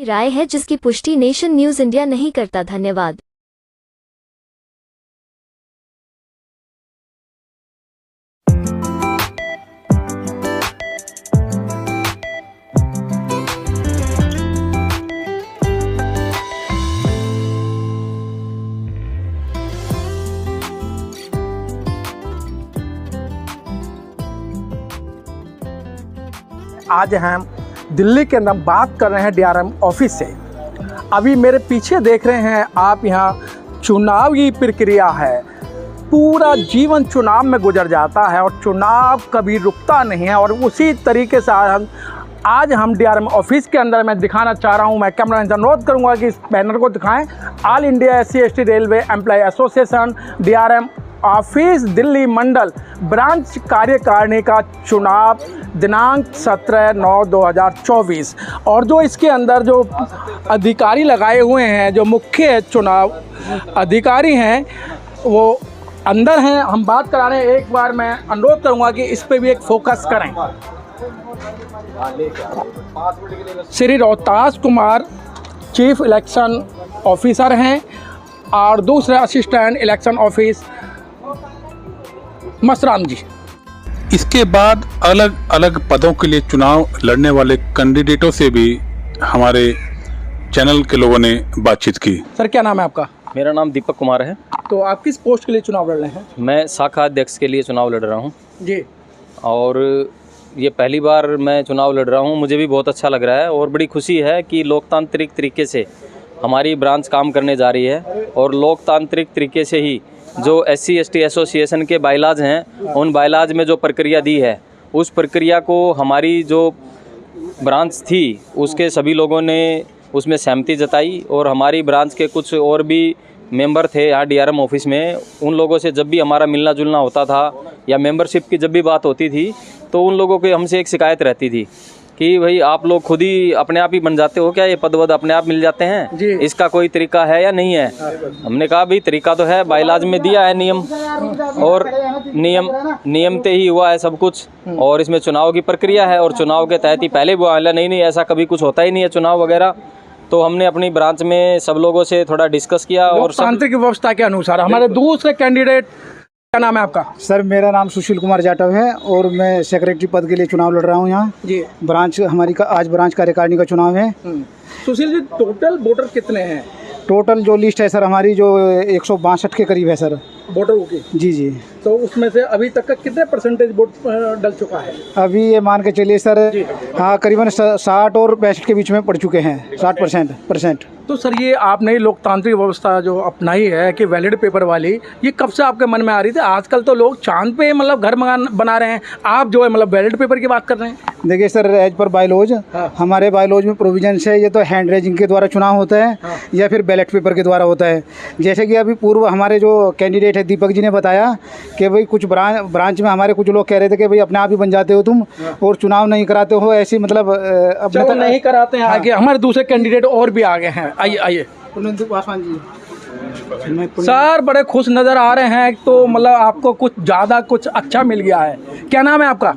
राय है जिसकी पुष्टि नेशन न्यूज इंडिया नहीं करता। धन्यवाद। आज हम दिल्ली के अंदर बात कर रहे हैं डीआरएम ऑफिस से। अभी मेरे पीछे देख रहे हैं आप, यहाँ चुनाव की प्रक्रिया है। पूरा जीवन चुनाव में गुजर जाता है और चुनाव कभी रुकता नहीं है। और उसी तरीके से आज हम डीआरएम ऑफिस के अंदर मैं दिखाना चाह रहा हूँ। मैं कैमरा से अनुरोध करूँगा कि इस बैनर को दिखाएं। All India SC/ST railway employ association DRM office Delhi मंडल ब्रांच कार्यकारिणी का चुनाव दिनांक 17/9/2024। और जो इसके अंदर जो अधिकारी लगाए हुए हैं, जो मुख्य चुनाव अधिकारी हैं, वो अंदर हैं। हम बात करा रहे हैं। एक बार मैं अनुरोध करूंगा कि इस पे भी एक फोकस करें। Shri Rohtas Kumar chief election officer हैं और दूसरे असिस्टेंट इलेक्शन ऑफिस मसराम जी। इसके बाद अलग अलग पदों के लिए चुनाव लड़ने वाले कैंडिडेटों से भी हमारे चैनल के लोगों ने बातचीत की। सर, क्या नाम है आपका? मेरा नाम दीपक कुमार है। तो आप किस पोस्ट के लिए चुनाव लड़ रहे हैं? मैं शाखा अध्यक्ष के लिए चुनाव लड़ रहा हूं जी। और ये पहली बार मैं चुनाव लड़ रहा हूं। मुझे भी बहुत अच्छा लग रहा है और बड़ी खुशी है कि लोकतांत्रिक तरीके से हमारी ब्रांच काम करने जा रही है। और लोकतांत्रिक तरीके से ही जो SC/ST एसोसिएशन के बायलाज हैं, उन बायलाज में जो प्रक्रिया दी है, उस प्रक्रिया को हमारी जो ब्रांच थी उसके सभी लोगों ने उसमें सहमति जताई। और हमारी ब्रांच के कुछ और भी मेंबर थे यहाँ डीआरएम ऑफिस में, उन लोगों से जब भी हमारा मिलना जुलना होता था या मेंबरशिप की जब भी बात होती थी, तो उन लोगों की हमसे एक शिकायत रहती थी कि भाई आप लोग खुद ही अपने आप ही बन जाते हो क्या, ये पद वद अपने आप मिल जाते हैं, इसका कोई तरीका है या नहीं है? हमने कहा भाई तरीका तो है, बायलाज में दिया है नियम, और नियम ते ही हुआ है सब कुछ। और इसमें चुनाव की प्रक्रिया है और चुनाव के तहत ही पहले वो आया नहीं ऐसा कभी कुछ होता ही नहीं है चुनाव वगैरह। तो हमने अपनी ब्रांच में सब लोगों से थोड़ा डिस्कस किया और तांत्रिक व्यवस्था के अनुसार हमारे दूसरे कैंडिडेट, क्या नाम है आपका? सर, मेरा नाम सुशील कुमार जाटव है और मैं सेक्रेटरी पद के लिए चुनाव लड़ रहा हूँ यहाँ जी। ब्रांच हमारी आज ब्रांच कार्यकारिणी का चुनाव है। सुशील जी, टोटल वोटर कितने हैं? टोटल जो लिस्ट है सर हमारी, जो 162 के करीब है सर वोटरों की। जी जी। तो उसमें से अभी तक का कितने % वोट डल चुका है? अभी ये मान के चलिए सर, हाँ, करीबन 60 और 65 के बीच में पड़ चुके हैं। 60%। तो सर, ये आपने लोकतांत्रिक व्यवस्था जो अपनाई है कि वैलिड पेपर वाली, ये कब से आपके मन में आ रही थी? आजकल तो लोग चांद पे मतलब घर बना रहे हैं, आप जो है मतलब वैलिड पेपर की बात कर रहे हैं। देखिए सर, एज पर बायलॉज, हमारे बायलॉज में प्रोविजन है, ये तो हैंड रेजिंग के द्वारा चुनाव होता है या फिर बैलेट पेपर के द्वारा होता है। जैसे कि अभी पूर्व हमारे जो कैंडिडेट है दीपक जी ने बताया कि भाई कुछ ब्रांच में हमारे कुछ लोग कह रहे थे कि भाई अपने आप ही बन जाते हो तुम और चुनाव नहीं कराते हो, ऐसी मतलब अपने तक नहीं कराते हैं। आगे हमारे दूसरे कैंडिडेट और भी आगे हैं। आइए पुनेंदु पासवान जी। सर, बड़े खुश नज़र आ रहे हैं। तो मतलब आपको कुछ ज़्यादा कुछ अच्छा मिल गया है। क्या नाम है आपका?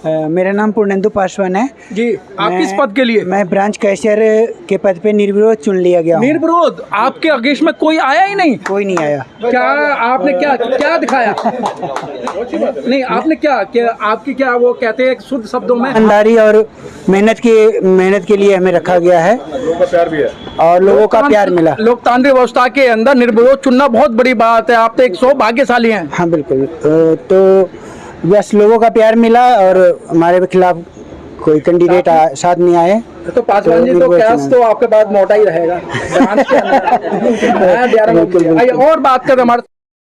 मेरा नाम पुनेंदु पासवान है जी। आप किस पद के लिए? मैं ब्रांच कैशियर के पद पे निर्विरोध चुन लिया गया। निर्विरोध? आपके अगेंस्ट में कोई आया ही नहीं? कोई नहीं आया। क्या आपने क्या दिखाया? नहीं, आपने क्या आपकी क्या वो कहते हैं शुद्ध शब्दों में ईमानदारी और मेहनत के लिए हमें रखा गया है। लोगों का प्यार भी है और लोगों का प्यार मिला। लोकतांत्रिक व्यवस्था के अंदर निर्विरोध चुनना बहुत बड़ी बात है। आप तो एक सौभाग्यशाली हैं। हाँ बिल्कुल। तो बस लोगों का प्यार मिला और हमारे खिलाफ कोई कैंडिडेट साथ नहीं आए। तो पासवान जी, तो कैश तो आपके पास मोटा ही रहेगा। और बात करें, हमारे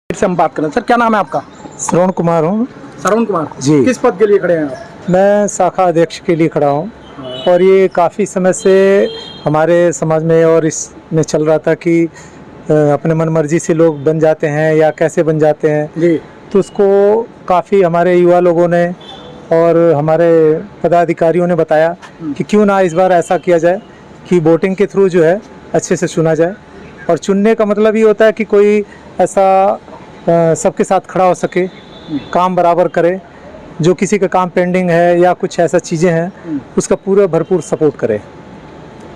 से हम बात करें। सर, क्या नाम है आपका? श्रवण कुमार हूँ। श्रवण कुमार जी। किस पद के लिए खड़े हैं आप? मैं शाखा अध्यक्ष के लिए खड़ा हूँ और ये काफ़ी समय से हमारे समाज में और इसमें चल रहा था कि अपने मन मर्जी से लोग बन जाते हैं या कैसे बन जाते हैं जी। तो उसको काफ़ी हमारे युवा लोगों ने और हमारे पदाधिकारियों ने बताया कि क्यों ना इस बार ऐसा किया जाए कि वोटिंग के थ्रू जो है अच्छे से चुना जाए। और चुनने का मतलब ये होता है कि कोई ऐसा सबके साथ खड़ा हो सके, काम बराबर करे, जो किसी का काम पेंडिंग है या कुछ ऐसा चीज़ें हैं उसका पूरा भरपूर सपोर्ट करे।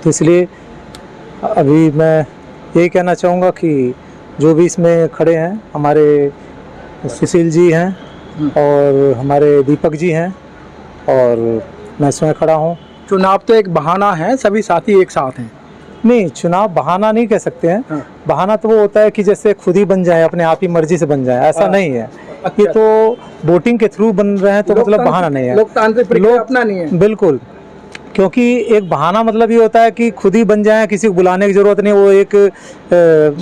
तो इसलिए अभी मैं यही कहना चाहूँगा कि जो भी इसमें खड़े हैं, हमारे सुशील जी हैं और हमारे दीपक जी हैं और मैं इसमें खड़ा हूँ। चुनाव तो एक बहाना है, सभी साथी एक साथ हैं। नहीं, चुनाव बहाना नहीं कह सकते हैं। हाँ। बहाना तो वो होता है कि जैसे खुद ही बन जाए, अपने आप ही मर्जी से बन जाए, ऐसा हाँ। नहीं है। अच्छा। ये तो वोटिंग के थ्रू बन रहे हैं, तो मतलब बहाना नहीं है। लोकतांत्रिक प्रक्रिया अपना नहीं है। बिल्कुल, क्योंकि एक बहाना मतलब ये होता है कि खुद ही बन जाए, किसी को बुलाने की जरूरत नहीं, वो एक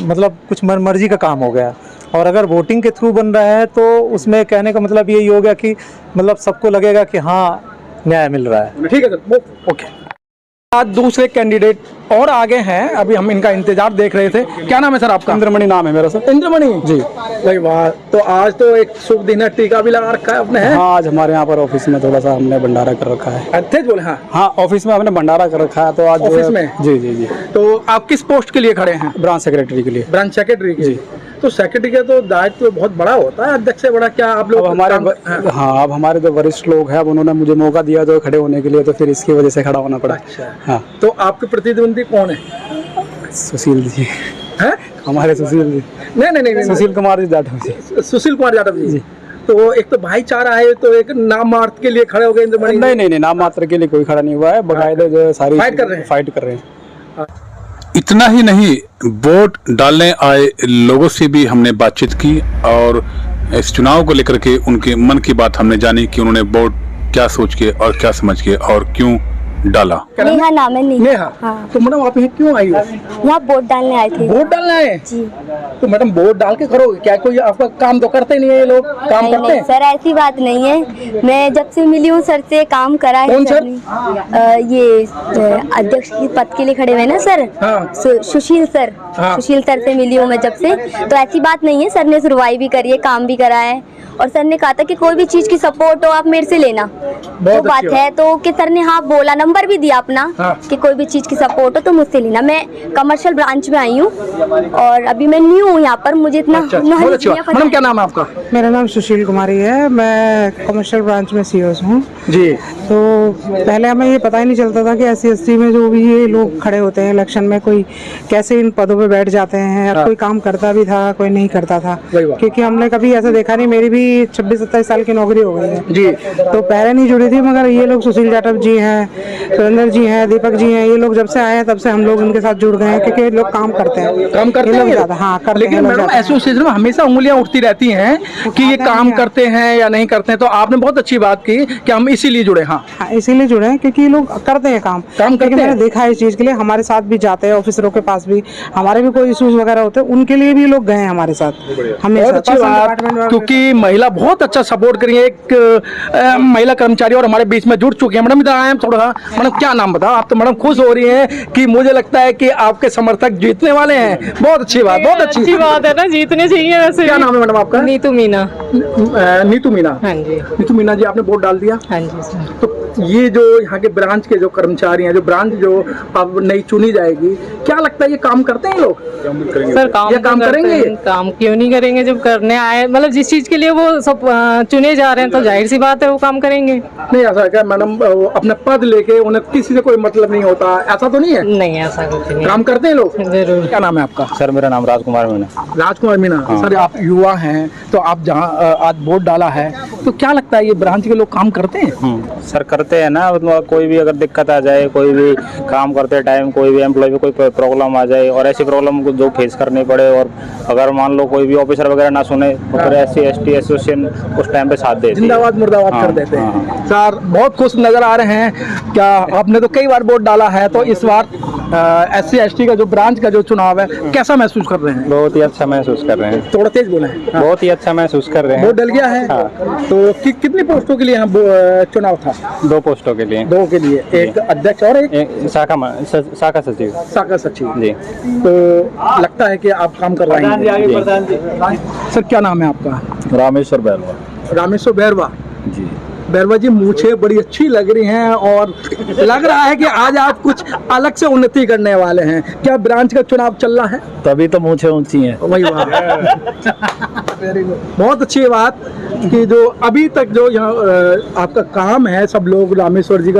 मतलब कुछ मर्जी का काम हो गया। और अगर वोटिंग के थ्रू बन रहा है तो उसमें कहने का मतलब यही हो गया कि मतलब सबको लगेगा कि हाँ न्याय मिल रहा है। ठीक है सर, ओके। आज दूसरे कैंडिडेट और आगे हैं, अभी हम इनका इंतजार देख रहे थे। क्या नाम है सर आपका? इंद्रमणि नाम है मेरा सर। इंद्रमणि जी। भाई वाह, तो आज तो एक शुभ दिन है, टीका भी लगा रखा है आपने, है? हाँ, आज हमारे यहाँ पर ऑफिस में थोड़ा सा हमने भंडारा कर रखा है। तेज बोले। हाँ हाँ, ऑफिस में हमने भंडारा कर रखा है, तो आज ऑफिस में? जी जी जी। तो आप किस पोस्ट के लिए खड़े हैं? ब्रांच सेक्रेटरी के लिए। ब्रांच सेक्रेटरी के लिए। तो सेक्रेटरी का तो दायित्व तो बहुत बड़ा होता है, अध्यक्ष से बड़ा। क्या आप लोग अब अब हमारे जो वरिष्ठ लोग हैं, अब उन्होंने मुझे मौका दिया जो खड़े होने के लिए, तो फिर इसकी वजह से खड़ा होना पड़ा। अच्छा। हाँ। तो आपके प्रतिद्वंदी कौन है? सुशील जी हैं? हमारे सुशील जी। नहीं, सुशील कुमार जी जाटव जी। सुशील कुमार यादव जी। तो एक तो भाईचारा है, तो एक नाम मात्र के लिए खड़े हो गए इंद्रमणि? नहीं, नाम मात्र के लिए कोई खड़ा नहीं हुआ है, बकायदे जो सारी फाइट कर रहे हैं। इतना ही नहीं, वोट डालने आए लोगों से भी हमने बातचीत की और इस चुनाव को लेकर के उनके मन की बात हमने जानी कि उन्होंने वोट क्या सोच के और क्या समझ के और क्यों डाला। नेहा नाम है। नेहा। हाँ। तो मैडम आप यहाँ क्यों आई हो? यहाँ वोट डालने आए थे। वोट डालने आए जी। तो मैडम वोट डाल के करोगे क्या? कोई आपका काम तो करते नहीं है ये लोग? काम करते नहीं हैं? सर, ऐसी बात नहीं है। मैं जब से मिली हूँ सर से, काम करा है कौन सर सर? ने। ये अध्यक्ष के पद के लिए खड़े हुए ना सर। हाँ। सुशील सर। हाँ। सुशील सर से मिली हूँ मैं जब से, तो ऐसी बात नहीं है। सर ने सुनवाई भी करी है, काम भी करा है, और सर ने कहा था कि कोई भी चीज की सपोर्ट हो आप मेरे से लेना। वो बात है तो कि सर ने हाँ बोला, नंबर भी दिया अपना। हाँ। कि कोई भी चीज की सपोर्ट हो तो मुझसे लेना। मैं कमर्शियल ब्रांच में आई हूँ और अभी मैं न्यू हूँ यहाँ पर, मुझे इतना अच्छा, knowledge बहुत अच्छी नहीं है, बात। पता मैडम क्या नहीं। नाम है आपका? मेरा नाम सुशील कुमारी है, मैं कमर्शियल ब्रांच में सीईओ हूँ। जी। तो पहले हमें ये पता ही नहीं चलता था कि SC/ST में जो भी ये लोग खड़े होते हैं इलेक्शन में, कोई कैसे इन पदों पे बैठ जाते हैं। हाँ। कोई काम करता भी था, कोई नहीं करता था, वही बात। क्योंकि हमने कभी ऐसा देखा नहीं। मेरी भी 26-27 साल की नौकरी हो गई है जी। तो पहले नहीं जुड़ी थी, मगर ये लोग सुशील जाटव जी हैं, सुरेंद्र जी हैं, दीपक जी हैं, ये लोग जब से आए हैं तब से हम लोग इनके साथ जुड़ गए हैं, क्योंकि ये लोग काम करते हैं। काम करते ये लोग हैं ये? ज्यादा, हाँ करते हैं। लेकिन ये लोग मैडम ज्यादा। एसोसिएशन में हमेशा उंगलियां उठती रहती हैं कि ये काम करते हैं या नहीं करते हैं। तो आपने बहुत अच्छी बात की कि हम इसीलिए जुड़े। हाँ, हाँ, इसीलिए जुड़े हैं क्योंकि ये लोग करते हैं काम करते क्योंकि हैं। मैंने देखा है इस चीज के लिए, हमारे साथ भी जाते हैं, ऑफिसरों के पास भी हमारे भी कोई इश्यूज वगैरह होते हैं, उनके लिए भी लोग गए हैं हमारे साथ हमेशा। बहुत अच्छी बात, क्योंकि महिला बहुत अच्छा सपोर्ट करी है। एक महिला कर्मचारी और हमारे बीच में जुड़ चुकी है। मैडम इधर आए थोड़ा। मैडम क्या नाम बताओ? आप तो मैडम खुश हो रही हैं कि मुझे लगता है कि आपके समर्थक जीतने वाले हैं। बहुत अच्छी बात, बहुत अच्छी बात है ना, जीतने चाहिए वैसे। क्या नाम है मैडम आपका? नीतू मीना। नीतू मीना। हाँ जी। नीतू मीना जी, आपने वोट डाल दिया? हाँ जी सर। तो ये जो यहाँ के ब्रांच के जो कर्मचारी हैं, जो ब्रांच जो अब नई चुनी जाएगी, क्या लगता है ये काम करते हैं लोग? सर काम ये काम तो करते करेंगे? हैं। काम क्यों नहीं करेंगे? जब करने आए, मतलब जिस चीज के लिए वो सब चुने जा रहे हैं, तो जाहिर सी बात है वो काम करेंगे। नहीं ऐसा क्या मैडम, अपना पद लेके उन्हें किसी से कोई मतलब नहीं होता, ऐसा तो नहीं है? नहीं, ऐसा कुछ नहीं। काम करते हैं लोग। जरूर। क्या नाम है आपका? सर मेरा नाम राजकुमार मीना। राजकुमार मीना। सर आप युवा हैं, तो आप जहाँ आज वोट डाला है, तो क्या लगता है ये ब्रांच के लोग काम करते हैं? सर करते हैं ना, मतलब कोई भी अगर दिक्कत आ जाए, कोई भी काम करते टाइम कोई भी एम्प्लॉय में कोई प्रॉब्लम आ जाए और ऐसी प्रॉब्लम को जो फेस करनी पड़े, और अगर मान लो कोई भी ऑफिसर वगैरह ना सुने तो फिर SC/ST एसोसिएशन उस टाइम पे साथ देती है। जिंदाबाद मुर्दाबाद कर देते हैं। सर बहुत खुश नजर आ रहे हैं। क्या आपने तो कई बार वोट डाला है, तो इस बार SC/ST का जो ब्रांच का जो चुनाव है, कैसा महसूस कर रहे हैं? बहुत ही अच्छा महसूस कर रहे हैं। थोड़ा तेज बोले। बहुत ही अच्छा महसूस कर रहे हैं। वोट डल गया है। तो कितनी पोस्टों के लिए यहाँ चुनाव था? 2 पोस्टों के लिए। 2 के लिए, एक अध्यक्ष और एक शाखा सचिव। शाखा सचिव जी। तो लगता है कि आप काम कर रहे हैं। सर क्या नाम है आपका? रामेश्वर बैरवा। रामेश्वर बैरवा जी। बैरवा जी, मूछे बड़ी अच्छी लग रही हैं और लग रहा है कि आज आप कुछ अलग से उन्नति करने वाले हैं। क्या ब्रांच का चुनाव चल रहा है? तभी तो मूछे ऊंची हैं। वही बात। बहुत अच्छी बात कि जो अभी तक जो यहाँ आपका काम है, सब लोग रामेश्वर जी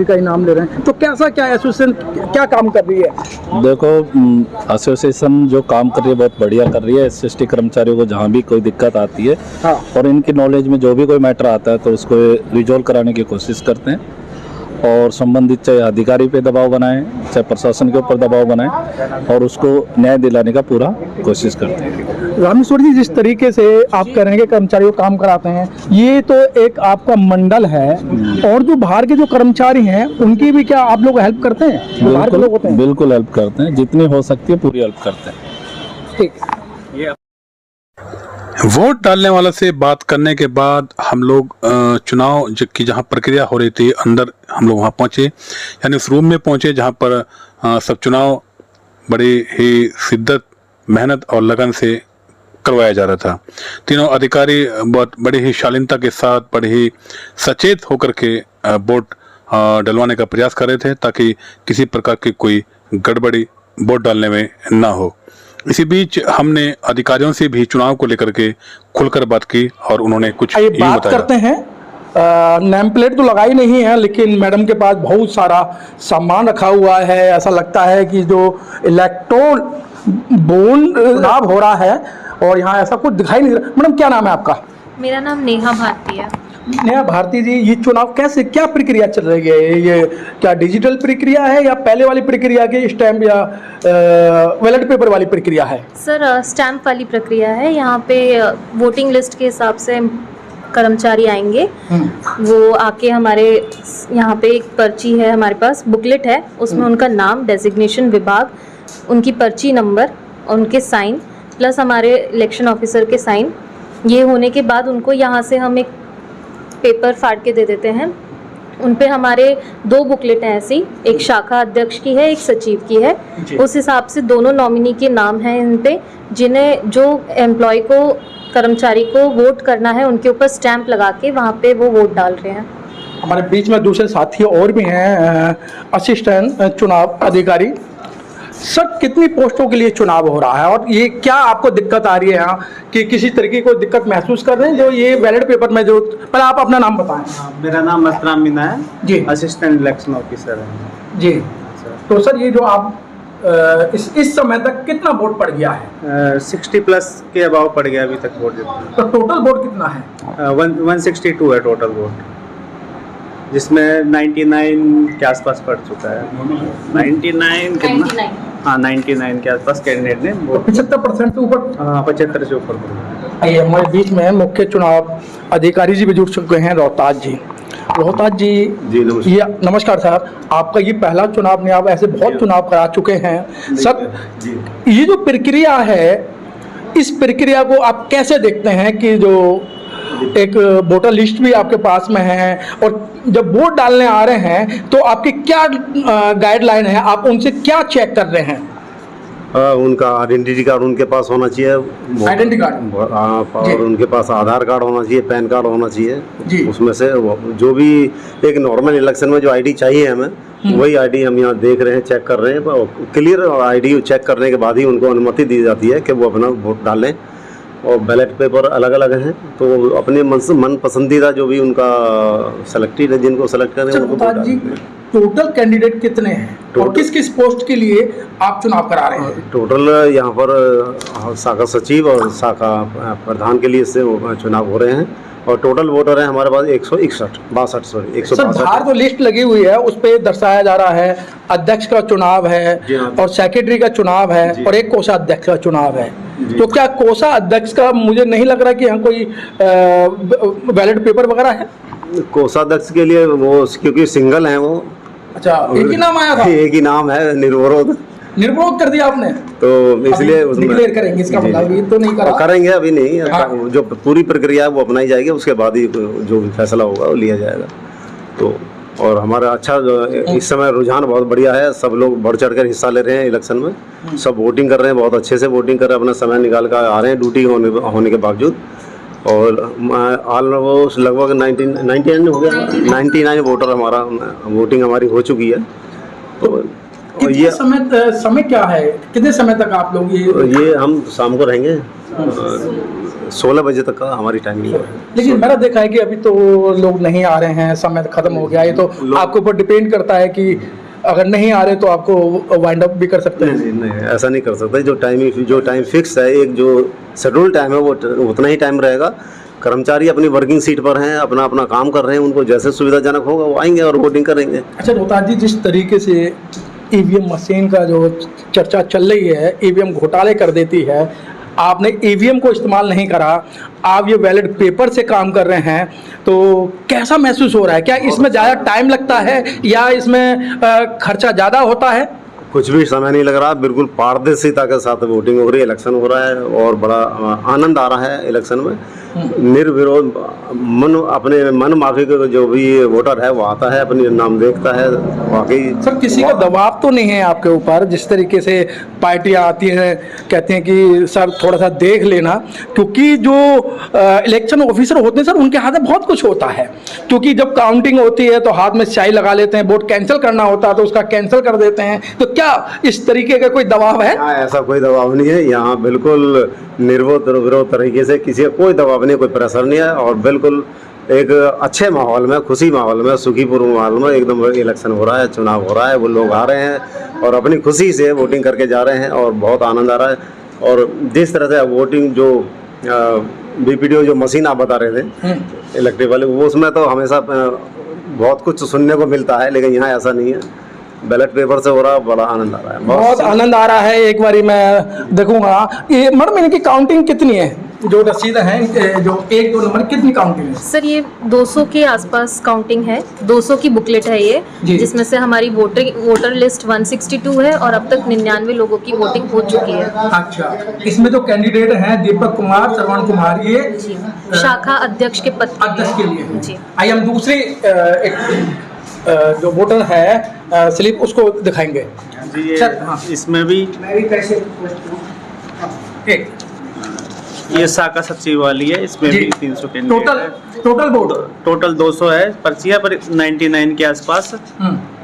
का ही नाम ले रहे हैं, तो कैसा क्या एसोसिएशन क्या काम कर रही है? देखो, एसोसिएशन जो काम कर रही है बहुत बढ़िया कर रही है। SC कर्मचारियों को जहाँ भी कोई दिक्कत आती है और इनकी नॉलेज में जो भी कोई मैटर आता है तो उसको रिजॉल्व कराने की कोशिश करते हैं और संबंधित चाहे अधिकारी पे दबाव बनाएं, चाहे प्रशासन के ऊपर दबाव बनाएं और उसको न्याय दिलाने का पूरा कोशिश करते हैं। रामेश्वर जी, जिस तरीके से आप कह रहे हैं कि कर्मचारियों को काम कराते हैं, ये तो एक आपका मंडल है और जो बाहर के जो कर्मचारी हैं उनकी भी क्या आप लोग हेल्प करते हैं? जो बाहर के लोग होते हैं बिल्कुल हेल्प करते हैं, जितनी हो सकती है पूरी हेल्प करते हैं। ठीक। वोट डालने वाला से बात करने के बाद हम लोग चुनाव की जहां प्रक्रिया हो रही थी अंदर हम लोग वहां पहुंचे, यानी उस रूम में पहुंचे जहां पर सब चुनाव बड़ी ही शिद्दत, मेहनत और लगन से करवाया जा रहा था। तीनों अधिकारी बहुत बड़ी ही शालीनता के साथ, बड़ी ही सचेत होकर के वोट डलवाने का प्रयास कर रहे थे ताकि किसी प्रकार की कोई गड़बड़ी वोट डालने में ना हो। इसी बीच हमने अधिकारियों से भी चुनाव को लेकर के खुलकर बात की और उन्होंने कुछ ये यूं बात बताया। करते हैं, नेम प्लेट तो लगाई नहीं है लेकिन मैडम के पास बहुत सारा सामान रखा हुआ है। ऐसा लगता है कि जो इलेक्ट्रॉन बोन चुनाव हो रहा है और यहाँ ऐसा कुछ दिखाई नहीं दे रहा। मैडम, क्या नाम है आपका? मेरा नाम नेहा भारती है। नेहा भारती जी, ये चुनाव कैसे, क्या प्रक्रिया चल रही है? ये क्या डिजिटल प्रक्रिया है या पहले वाली प्रक्रिया के स्टैम्प या बैलेट पेपर वाली प्रक्रिया है? सर, स्टैम्प वाली प्रक्रिया है। यहाँ पे वोटिंग लिस्ट के हिसाब से कर्मचारी आएंगे, वो आके हमारे यहाँ पे एक पर्ची है, हमारे पास बुकलेट है, उसमें उनका नाम, डेजिग्नेशन, विभाग, उनकी पर्ची नंबर, उनके साइन प्लस हमारे इलेक्शन ऑफिसर के साइन। ये होने के बाद उनको यहाँ से हम एक पेपर फाड़ के दे देते हैं। उन पे हमारे 2 बुकलेट हैं ऐसी, एक शाखा अध्यक्ष की है, एक सचिव की है। उस हिसाब से दोनों नॉमिनी के नाम हैं इन पे, जिन्हें जो एम्प्लॉय को, कर्मचारी को वोट करना है उनके ऊपर स्टैंप लगा के वहाँ पे वो वोट डाल रहे हैं। हमारे बीच में दूसरे साथी और भी हैं, असिस्टेंट चुनाव अधिकारी। सर, कितनी पोस्टों के लिए चुनाव हो रहा है और ये क्या आपको दिक्कत आ रही है यहाँ कि किसी तरीके को दिक्कत महसूस कर रहे हैं जो ये बैलेट पेपर में जो? पहले आप अपना नाम बताएं। मेरा नाम मस्तराम मीना है जी, असिस्टेंट इलेक्शन ऑफिसर है जी। तो सर, ये जो आप इस समय तक कितना वोट पड़ गया है? 60 प्लस के अबाव पड़ गया अभी तक वोट। तो टोटल वोट कितना है? 162 है टोटल वोट, जिसमें 99 के आसपास पड़ चुका है। 99 कितना? हाँ, 99 के आसपास कैंडिडेट ने तो 75% से ऊपर। हाँ, 75 से ऊपर पड़ गया। आइए, हमारे बीच में मुख्य चुनाव अधिकारी जी भी जुड़ चुके हैं, रोहताज जी। रोहताज जी, ये नमस्कार सर। आपका ये पहला चुनाव नहीं, आप ऐसे बहुत चुनाव करा चुके हैं सर। ये जो प्रक्रिया है, इस प्रक्रिया को आप कैसे देखते हैं कि जो एक वोटर लिस्ट भी आपके पास में है और जब वोट डालने आ रहे हैं तो आपकी क्या गाइडलाइन है, आप उनसे क्या चेक कर रहे हैं? उनका आइडेंटिटी कार्ड उनके पास होना चाहिए, आइडेंटिटी कार्ड, और उनके पास आधार कार्ड होना चाहिए, पैन कार्ड होना चाहिए जी। उसमें से जो भी एक नॉर्मल इलेक्शन में जो आईडी चाहिए हमें, वही आईडी हम यहाँ देख रहे हैं, चेक कर रहे हैं। क्लियर आईडी चेक करने के बाद ही उनको अनुमति दी जाती है कि वो अपना वोट डालें। और बैलेट पेपर अलग अलग हैं, तो अपने मन पसंदीदा जो भी उनका सेलेक्टेड है, जिनको सेलेक्ट करें उनको वोट डालें। टोटल कैंडिडेट कितने हैं और किस किस पोस्ट के लिए आप चुनाव करा रहे हैं? टोटल यहाँ पर शाखा सचिव और शाखा प्रधान के लिए से चुनाव हो रहे हैं और टोटल वोटर है हमारे पास 162 सर, बाहर तो लिस्ट लगी हुई है, उस पे दर्शाया जा रहा है अध्यक्ष का चुनाव है और सेक्रेटरी का चुनाव है और एक कोषाध्यक्ष का चुनाव है। तो क्या कोषाध्यक्ष का मुझे नहीं लग रहा कि यहाँ कोई बैलेट पेपर वगैरह है? कोषाध्यक्ष के लिए वो क्योंकि सिंगल हैं वो। अच्छा, एक ही नाम आया था? एक ही नाम है, निर्विरोध कर दिया आपने, तो इसलिए डिक्लेयर करेंगे इसका मतलब ये तो नहीं करा? करेंगे, अभी नहीं। हाँ। जो पूरी प्रक्रिया है वो अपनाई जाएगी, उसके बाद ही जो भी फैसला होगा वो लिया जाएगा। तो और हमारा अच्छा इस समय रुझान बहुत बढ़िया है, सब लोग बढ़ चढ़ कर हिस्सा ले रहे हैं इलेक्शन में, सब वोटिंग कर रहे हैं, बहुत अच्छे से वोटिंग कर रहे हैं, अपना समय निकाल कर आ रहे हैं ड्यूटी होने के बावजूद। और ऑलमोस्ट लगभग 99 हो गया, 99 वोटर हमारा वोटिंग हमारी हो चुकी है। तो ये समय क्या है, कितने समय तक आप लोग ये हम शाम को रहेंगे 16 बजे तक का हमारी टाइमिंग है। लेकिन मैंने देखा है कि अभी तो लोग नहीं आ रहे हैं, समय खत्म हो गया है, तो आपके ऊपर डिपेंड करता है कि अगर नहीं आ रहे तो आपको वाइंड अप भी कर सकते हैं। नहीं, ऐसा नहीं कर सकते। जो टाइम फिक्स है, एक जो शेड्यूल टाइम है वो उतना ही टाइम रहेगा। कर्मचारी अपनी वर्किंग सीट पर हैं, अपना अपना काम कर रहे हैं, उनको जैसे सुविधाजनक होगा वो आएंगे और वोटिंग करेंगे। अच्छा रोहतास जी, जिस तरीके से ईवीएम मशीन का जो चर्चा चल रही है, ईवीएम घोटाले कर देती है, आपने ईवीएम को इस्तेमाल नहीं करा, आप ये बैलेट पेपर से काम कर रहे हैं, तो कैसा महसूस हो रहा है? क्या इसमें ज़्यादा टाइम लगता है या इसमें खर्चा ज़्यादा होता है? कुछ भी समय नहीं लग रहा, बिल्कुल पारदर्शिता के साथ वोटिंग हो रही है, इलेक्शन हो रहा है और बड़ा आनंद आ रहा है इलेक्शन में। निर्विरोध अपने मन माफिक जो भी वोटर है वो आता है, अपनी नाम देखता है। वाकई सर किसी का दबाव तो नहीं है आपके ऊपर? जिस तरीके से पार्टियां आती हैं, कहते हैं कि सर थोड़ा सा देख लेना, क्योंकि जो इलेक्शन ऑफिसर होते हैं सर उनके हाथ में बहुत कुछ होता है, क्योंकि जब काउंटिंग होती है तो हाथ में स्याही लगा लेते हैं, वोट कैंसिल करना होता है तो उसका कैंसिल कर देते हैं। तो क्या इस तरीके का कोई दबाव है? ऐसा कोई दबाव नहीं है यहाँ, बिल्कुल निर्विरोध तरीके से, किसी का कोई दबाव नहीं, कोई प्रेशर नहीं है और बिल्कुल एक अच्छे माहौल में, खुशी माहौल में, सुखीपूर्ण माहौल में एकदम इलेक्शन हो रहा है, चुनाव हो रहा है। वो लोग आ रहे हैं और अपनी खुशी से वोटिंग करके जा रहे हैं और बहुत आनंद आ रहा है। और जिस तरह से वोटिंग जो बीपीडीओ जो मशीन आप बता रहे थे इलेक्ट्रिक वाले, वो उसमें तो हमेशा बहुत कुछ सुनने को मिलता है, लेकिन यहाँ ऐसा नहीं है, बैलेट पेपर से हो रहा है, बड़ा आनंद आ रहा है, बहुत आनंद आ रहा है। एक बारी मैं देखूंगा ये मैडम, इनकी काउंटिंग कितनी है? जो रसीद है, जो 1-2 नंबर, कितनी काउंटिंग है? सर ये 200 के आसपास काउंटिंग है, 200 की बुकलेट है ये, जिसमें से हमारी वोटर लिस्ट 162 है और अब तक 99 लोगों की वोटिंग हो चुकी है। अच्छा, इसमें जो कैंडिडेट हैं दीपक कुमार, श्रवण कुमार, ये जी शाखा अध्यक्ष के पद अध्यक्ष के लिए जी। आइए हम दूसरी जो वोटर है स्लिप उसको दिखाएंगे जी। हाँ। इसमें भी एक ये शाखा सचिव वाली है, इसमें भी 300 कैंडिडेट टोटल वोट टोटल 200 है पर्चियाँ, पर 99 के आसपास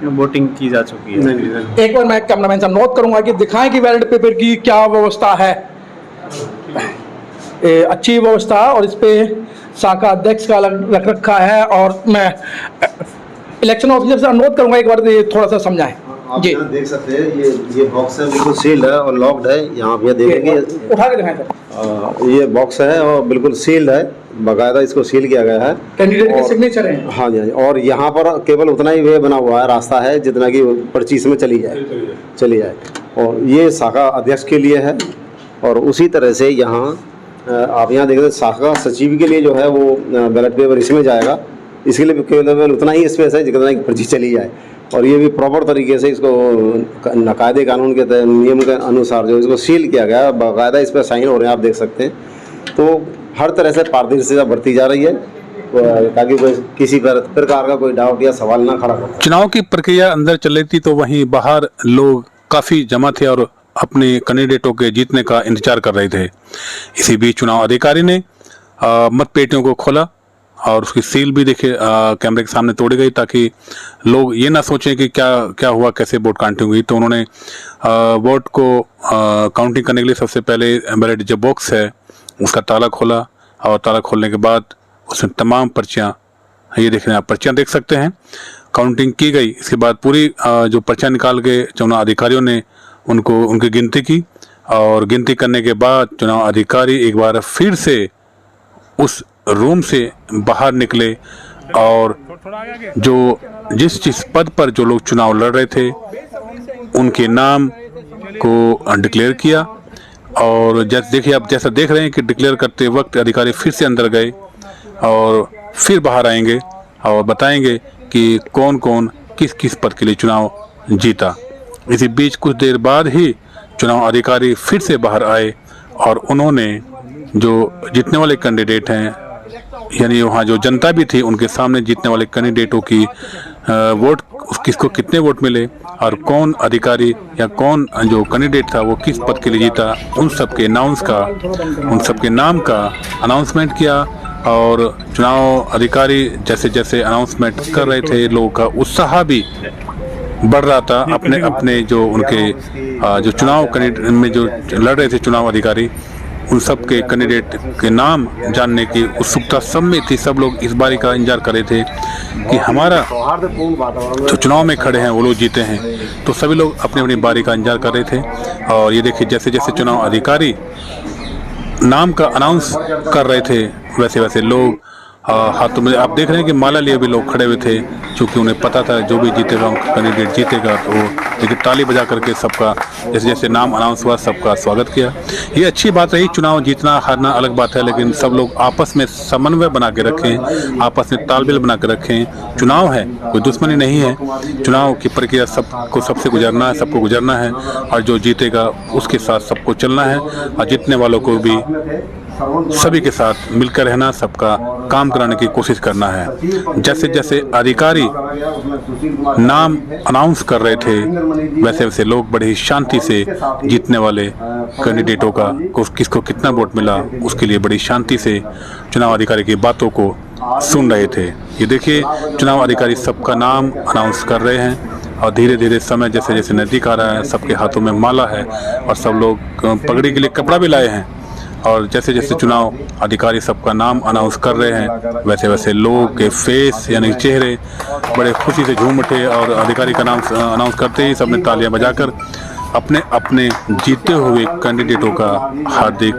वोटिंग की जा चुकी है। एक बार मैं कैमरामैन साहब नोट करूंगा कि दिखाएं कि बैलेट पेपर की क्या व्यवस्था है। अच्छी व्यवस्था, और इस पे शाखा अध्यक्ष का रख रखा है। और मैं इलेक्शन ऑफिसर से अनुरोध करूंगा एक बार थोड़ा सा समझाएं। आप यहाँ देख सकते हैं, ये बॉक्स है, बिल्कुल सील्ड है और लॉक्ड है। यहाँ आप ये देखेंगे, उठा के दिखाएं सर। ये बॉक्स है और बिल्कुल सील्ड है, बाकायदा इसको सील किया गया है, कैंडिडेट के सिग्नेचर हैं। हाँ जी, और यहाँ पर केवल उतना ही वे बना हुआ है, रास्ता है जितना कि पर्ची इसमें चली जाए। और ये शाखा अध्यक्ष के लिए है और उसी तरह से यहाँ आप यहाँ देख रहे हैं शाखा सचिव के लिए जो है वो बैलेट पेपर इसमें जाएगा। इसके लिए केवल उतना ही स्पेस है जितना कि पर्ची चली जाए। और ये भी प्रॉपर तरीके से इसको कायदे कानून के नियम के अनुसार जो इसको सील किया गया, बाकायदा इस पर साइन हो रहे हैं, आप देख सकते हैं। तो हर तरह से पारदर्शिता बरती जा रही है ताकि कोई किसी प्रकार का कोई डाउट या सवाल ना खड़ा हो। चुनाव की प्रक्रिया अंदर चल रही थी तो वहीं बाहर लोग काफ़ी जमा थे और अपने कैंडिडेटों के जीतने का इंतजार कर रहे थे। इसी बीच चुनाव अधिकारी ने मतपेटियों को खोला और उसकी सील भी देखे कैमरे के सामने तोड़ी गई ताकि लोग ये ना सोचें कि क्या हुआ, कैसे वोट काउंटिंग हुई। तो उन्होंने वोट को काउंटिंग करने के लिए सबसे पहले बैलेट जो बॉक्स है उसका ताला खोला और ताला खोलने के बाद उसमें तमाम पर्चियाँ, ये देख रहे हैं आप, पर्चियाँ देख सकते हैं, काउंटिंग की गई। इसके बाद पूरी जो पर्चियाँ निकाल के चुनाव अधिकारियों ने उनकी गिनती की और गिनती करने के बाद चुनाव अधिकारी एक बार फिर से उस रूम से बाहर निकले और जो जिस पद पर जो लोग चुनाव लड़ रहे थे उनके नाम को डिक्लेयर किया। और देखिए आप जैसा देख रहे हैं कि डिक्लेयर करते वक्त अधिकारी फिर से अंदर गए और फिर बाहर आएंगे और बताएंगे कि कौन कौन किस किस पद के लिए चुनाव जीता। इसी बीच कुछ देर बाद ही चुनाव अधिकारी फिर से बाहर आए और उन्होंने जो जीतने वाले कैंडिडेट हैं, यानी वहाँ जो जनता भी थी, उनके सामने जीतने वाले कैंडिडेटों की वोट, किसको कितने वोट मिले और कौन अधिकारी या कौन जो कैंडिडेट था वो किस पद के लिए जीता, उन सब के नाम का अनाउंसमेंट किया। और चुनाव अधिकारी जैसे जैसे अनाउंसमेंट कर रहे थे, लोगों का उत्साह भी बढ़ रहा था। अपने जो उनके जो चुनाव कैंडिडेट में जो लड़ रहे थे चुनाव अधिकारी, उन सब के कैंडिडेट के नाम जानने की उत्सुकता सब में थी। सब लोग इस बारी का इंतजार कर रहे थे कि हमारा जो चुनाव में खड़े हैं वो लोग जीते हैं। तो सभी लोग अपनी अपनी बारी का इंतजार कर रहे थे। और ये देखिए जैसे जैसे चुनाव अधिकारी नाम का अनाउंस कर रहे थे वैसे वैसे लोग हाथों में आप देख रहे हैं कि माला लिए भी लोग खड़े हुए थे, क्योंकि उन्हें पता था जो भी जीतेगा कैंडिडेट जीतेगा। तो देखिए ताली बजा करके सबका जैसे जैसे नाम अनाउंस हुआ सबका स्वागत किया। ये अच्छी बात रही। चुनाव जीतना हारना अलग बात है, लेकिन सब लोग आपस में समन्वय बना के रखें, आपस में तालमेल बना के रखें। चुनाव है, कोई दुश्मनी नहीं है। चुनाव की प्रक्रिया सबको सबसे गुजरना है, सबको गुजरना है, और जो जीतेगा उसके साथ सबको चलना है। और जीतने वालों को भी सभी के साथ मिलकर रहना, सबका काम कराने की कोशिश करना है। जैसे जैसे अधिकारी नाम अनाउंस कर रहे थे वैसे वैसे लोग बड़े ही शांति से जीतने वाले कैंडिडेटों का किसको कितना वोट मिला उसके लिए बड़ी शांति से चुनाव अधिकारी की बातों को सुन रहे थे। ये देखिए चुनाव अधिकारी सबका नाम अनाउंस कर रहे हैं और धीरे धीरे समय जैसे जैसे नजदीक आ रहा है सबके हाथों में माला है और सब लोग पगड़ी के लिए कपड़ा भी लाए हैं। और जैसे जैसे चुनाव अधिकारी सबका नाम अनाउंस कर रहे हैं वैसे वैसे लोगों के फेस यानी चेहरे बड़े खुशी से झूम उठे और अधिकारी का नाम अनाउंस करते ही सबने तालियां बजाकर अपने अपने जीते हुए कैंडिडेटों का हार्दिक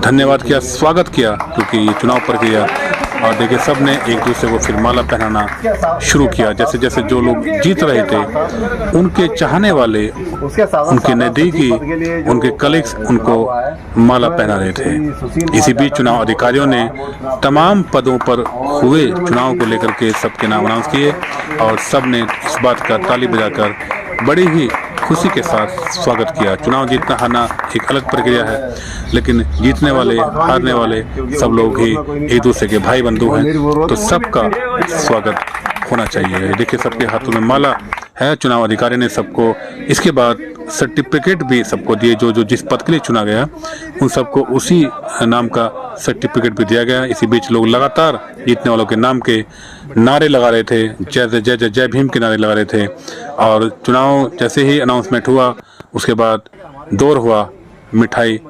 धन्यवाद किया, स्वागत किया, क्योंकि ये चुनाव प्रक्रिया। और देखिए सब ने एक दूसरे को फिर माला पहनाना शुरू किया। जैसे जैसे जो लोग जीत रहे थे उनके चाहने वाले, उनके नज़दीकी, उनके कलीग्स उनको माला पहना रहे थे। इसी बीच चुनाव अधिकारियों ने तमाम पदों पर हुए चुनाव को लेकर के सबके नाम अनाउंस किए और सब ने इस बात का ताली बजाकर बड़ी ही खुशी के साथ स्वागत किया। चुनाव जीतना हारना एक अलग प्रक्रिया है, लेकिन जीतने वाले हारने वाले सब लोग ही एक दूसरे के भाई बंधु हैं, तो सबका स्वागत होना चाहिए। देखिए सबके हाथों में माला है। चुनाव अधिकारी ने सबको इसके बाद सर्टिफिकेट भी सबको दिए, जो जो जिस पद के लिए चुना गया उन सबको उसी नाम का सर्टिफिकेट भी दिया गया। इसी बीच लोग लगातार जीतने वालों के नाम के नारे लगा रहे थे, जय जय जय जय भीम के नारे लगा रहे थे। और चुनाव जैसे ही अनाउंसमेंट हुआ उसके बाद दौर हुआ मिठाई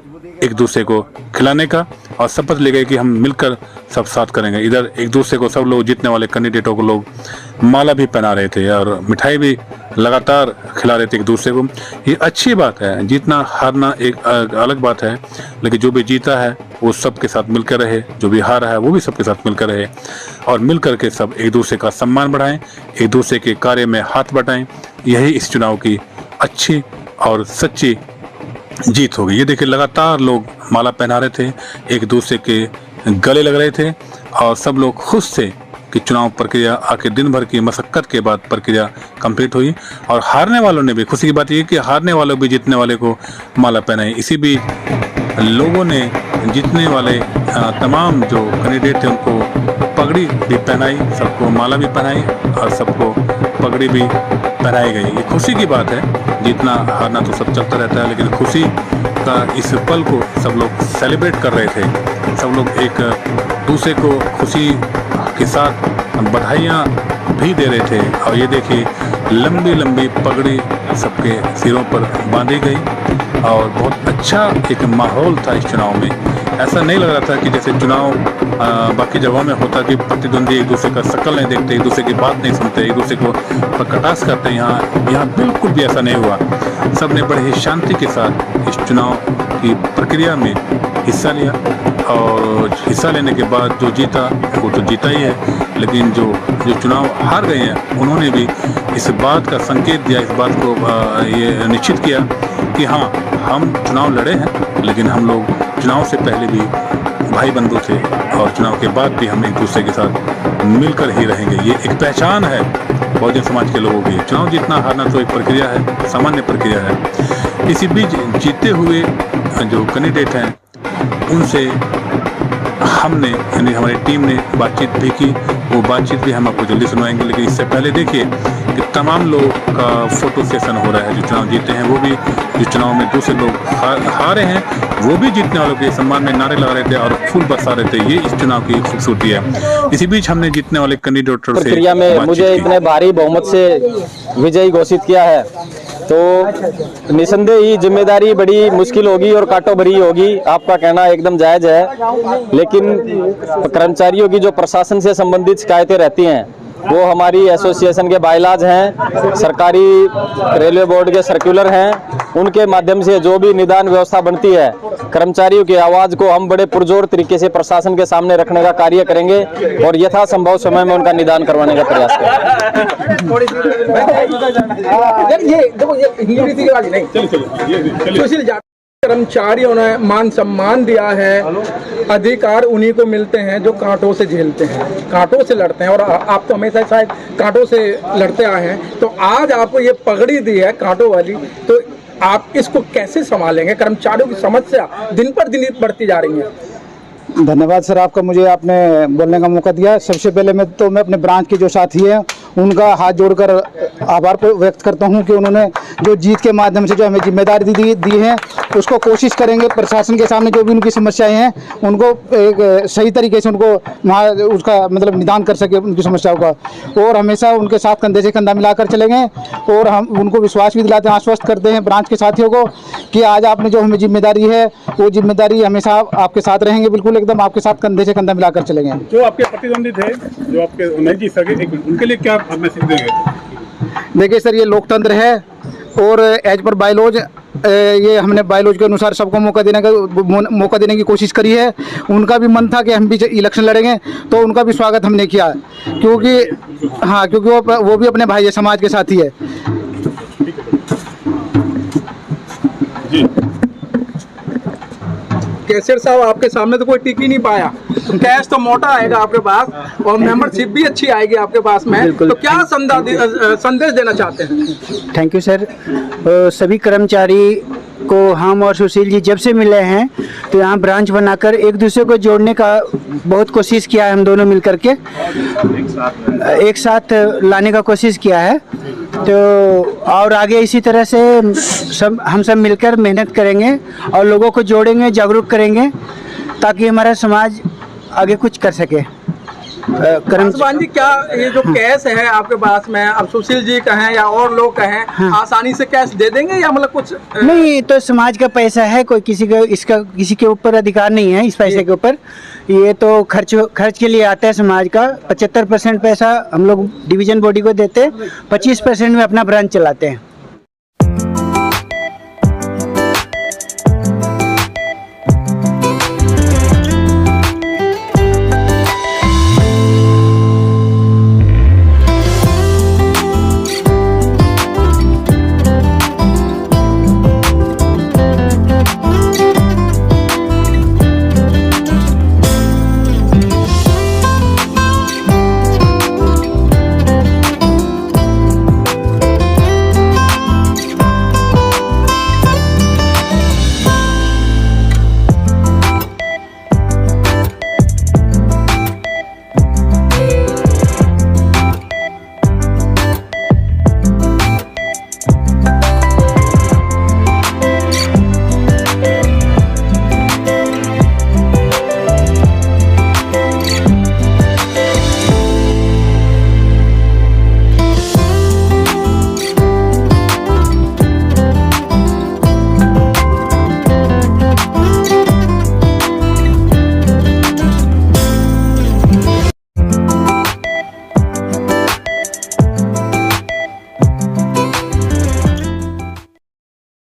एक दूसरे को खिलाने का और शपथ ले गए कि हम मिलकर सब साथ करेंगे। इधर एक दूसरे को सब लोग जीतने वाले कैंडिडेटों को लोग माला भी पहना रहे थे और मिठाई भी लगातार खिला रहे थे एक दूसरे को। ये अच्छी बात है। जीतना हारना एक अलग बात है, लेकिन जो भी जीता है वो सबके साथ मिलकर रहे, जो भी हारा है वो भी सबके साथ मिलकर रहे और मिलकर के सब एक दूसरे का सम्मान बढ़ाएं, एक दूसरे के कार्य में हाथ बटाएं। यही इस चुनाव की अच्छी और सच्ची जीत होगी। ये देखिए लगातार लोग माला पहना रहे थे, एक दूसरे के गले लग रहे थे और सब लोग खुश थे कि चुनाव प्रक्रिया आखिर दिन भर की मशक्कत के बाद प्रक्रिया कंप्लीट हुई। और हारने वालों ने भी, खुशी की बात यह कि हारने वालों भी जीतने वाले को माला पहनाई। इसी बीच लोगों ने जीतने वाले तमाम जो कैंडिडेट थे उनको पगड़ी भी पहनाई, सबको माला भी पहनाई और सबको पगड़ी भी पहनाई गई। ये खुशी की बात है। जीतना हारना तो सब चलता रहता है, लेकिन खुशी का इस पल को सब लोग सेलिब्रेट कर रहे थे। सब लोग एक दूसरे को खुशी के साथ बधाइयाँ भी दे रहे थे। और ये देखिए लंबी लंबी पगड़ी सबके सिरों पर बांधी गई और बहुत अच्छा एक माहौल था इस चुनाव में। ऐसा नहीं लग रहा था कि जैसे चुनाव बाकी जगहों में होता कि प्रतिद्वंदी एक दूसरे का शक्ल नहीं देखते, एक दूसरे की बात नहीं सुनते, एक दूसरे को कटाक्ष करते। यहाँ बिल्कुल भी ऐसा नहीं हुआ। सब ने बड़े ही शांति के साथ इस चुनाव की प्रक्रिया में हिस्सा लिया और हिस्सा लेने के बाद जो जीता वो तो जीता ही है, लेकिन जो चुनाव हार गए हैं उन्होंने भी इस बात का संकेत दिया, इस बात को ये निश्चित किया कि हाँ हम चुनाव लड़े हैं, लेकिन हम लोग चुनाव से पहले भी भाई बंधु थे और चुनाव के बाद भी हम एक दूसरे के साथ मिलकर ही रहेंगे। ये एक पहचान है बहुजन समाज के लोगों की। चुनाव जीतना हारना तो एक प्रक्रिया है, सामान्य प्रक्रिया है। इसी बीच जीते हुए जो कैंडिडेट हैं उनसे हमने यानी हमारी टीम ने बातचीत भी की। वो बातचीत भी हम आपको जल्दी सुनवाएंगे, लेकिन इससे पहले देखिए कि तमाम लोग का फोटो सेशन हो रहा है। जो चुनाव जीते हैं वो भी, जो चुनाव में दूसरे लोग हारे हैं वो भी जीतने वालों के सम्मान में नारे लगा रहे थे और फूल बरसा रहे थे। ये इस चुनाव की खूबसूरती है। इसी बीच हमने जीतने वाले कैंडिडेटों से प्रक्रिया में मुझे इतने भारी बहुमत से विजयी घोषित किया है तो निसंदेह ही जिम्मेदारी बड़ी मुश्किल होगी और कांटो भरी होगी। आपका कहना एकदम जायज़ है, लेकिन कर्मचारियों की जो प्रशासन से संबंधित शिकायतें रहती हैं वो हमारी एसोसिएशन के बायलाज हैं, सरकारी रेलवे बोर्ड के सर्कुलर हैं, उनके माध्यम से जो भी निदान व्यवस्था बनती है, कर्मचारियों की आवाज़ को हम बड़े पुरजोर तरीके से प्रशासन के सामने रखने का कार्य करेंगे और यथासंभव समय में उनका निदान करवाने का प्रयास करेंगे। कर्मचारियों ने मान सम्मान दिया है, अधिकार उन्हीं को मिलते हैं जो कांटों से झेलते हैं, कांटों से लड़ते हैं, और आप तो हमेशा शायद कांटों से लड़ते आए हैं। तो आज आपको ये पगड़ी दी है कांटों वाली, तो आप इसको कैसे संभालेंगे? कर्मचारियों की समस्या दिन पर दिन बढ़ती जा रही है। धन्यवाद सर आपका, मुझे आपने बोलने का मौका दिया। सबसे पहले मैं अपने ब्रांच के जो साथी हैं उनका हाथ जोड़कर आभार व्यक्त करता हूं कि उन्होंने जो जीत के माध्यम से जो हमें जिम्मेदारी दी है, उसको कोशिश करेंगे प्रशासन के सामने जो भी उनकी समस्याएं हैं उनको एक सही तरीके से उनको उसका मतलब निदान कर सके उनकी समस्याओं का, और हमेशा उनके साथ कंधे से कंधा मिलाकर चलेंगे। और हम उनको विश्वास भी दिलाते हैं, आश्वस्त करते हैं ब्रांच के साथियों को कि आज आपने जो हमें जिम्मेदारी है वो जिम्मेदारी हमेशा आपके साथ रहेंगे, बिल्कुल एकदम आपके साथ कंधे से कंधा मिलाकर चलेंगे। जो आपके प्रतिद्वंदी थे, जो आपके नहीं जीत सके, उनके लिए क्या मैसेज देंगे? देखिए सर, ये लोकतंत्र है और एज पर बायलॉज ये हमने बायलॉज के अनुसार सबको मौका देने की कोशिश करी है। उनका भी मन था कि हम भी इलेक्शन लड़ेंगे, तो उनका भी स्वागत हमने किया, क्योंकि वो भी अपने भाई समाज के साथी है। जी कैशियर साहब, आपके सामने तो कोई टिक ही नहीं पाया, तो कैश तो मोटा आएगा आपके पास और मेंबरशिप भी अच्छी आएगी आपके पास में, तो क्या संदेश देना चाहते हैं? Thank you sir. सभी कर्मचारी को हम और सुशील जी जब से मिले हैं तो यहाँ ब्रांच बनाकर एक दूसरे को जोड़ने का बहुत कोशिश किया है, हम दोनों मिलकर के एक साथ लाने का कोशिश किया है। तो और आगे इसी तरह से हम सब मिलकर मेहनत करेंगे और लोगों को जोड़ेंगे, जागरूक करेंगे, ताकि हमारा समाज आगे कुछ कर सके। जी, क्या ये जो कैश है आपके पास में, अब सुशील जी कहें या और लोग कहें, हाँ, आसानी से कैश दे देंगे या मतलब कुछ नहीं? तो समाज का पैसा है, कोई किसी के ऊपर अधिकार नहीं है इस पैसे के ऊपर। ये तो खर्च के लिए आता है समाज का। 75% पैसा हम लोग डिवीजन बॉडी को देते हैं, 25% में अपना ब्रांच चलाते हैं।